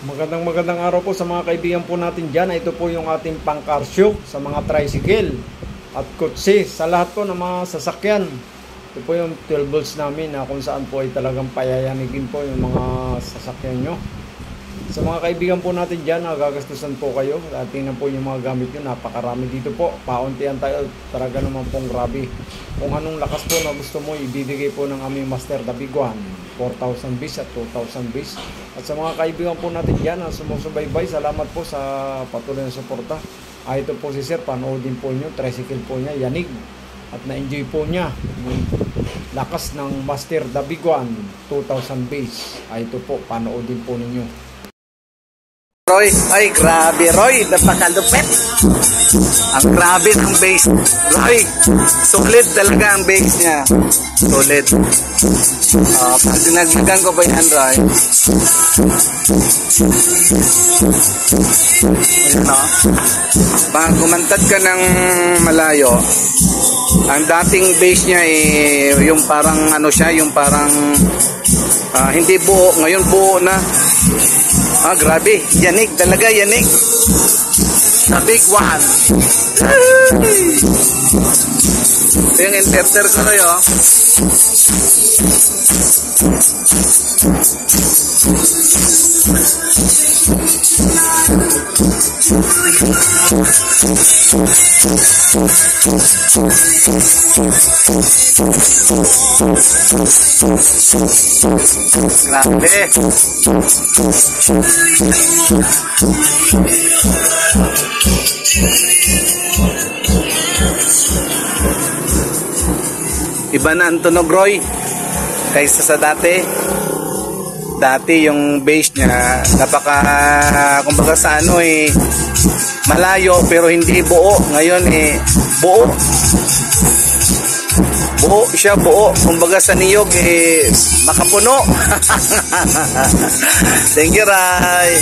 Magandang araw po sa mga kaibigan po natin dyan. Ito po yung ating pangkarsyo sa mga tricycle at kutsi, sa lahat po ng mga sasakyan. Ito po yung 12 volts namin na kung saan po ay talagang payayanigin po yung mga sasakyan nyo. Sa mga kaibigan po natin dyan, gagastusan po kayo. Tingnan po yung mga gamit nyo, napakarami dito po. Pauntian tayo, talaga naman pong grabe. Kung anong lakas po na gusto mo, ibibigay po ng aming Master The Big One, 4,000 bis at 2,000 bis. At sa mga kaibigan po natin dyan na sumusubaybay, salamat po sa patuloy na suporta. Ito po si Sir, panoodin po nyo, tricycle po niya, yanig. At na-enjoy po niya yung lakas ng Master The Big One, 2,000 bis. Ito po, panoodin po ninyo. Roy, ay grabe Roy, napakalupit. Ang grabe ng bass. Roy, solid talaga ang bass niya. Solid. Pag dinagdagan ko ba yan, Roy? Ayan o. Pag kumantad ka ng malayo, ang dating bass niya yung parang ano siya, yung parang hindi buo. Ngayon buo na. Grabe. Yanig. Talaga yanig. The Big One. Ito yung inverter ko kayo. Grabe. Iba na ang tunog, Roy, kaysa sa dati. Dati yung bass niya kumbaga sa ano malayo pero hindi buo. Ngayon buo. Buo siya, buo. Kumbaga sa niyog makapuno. Thank you, Ray.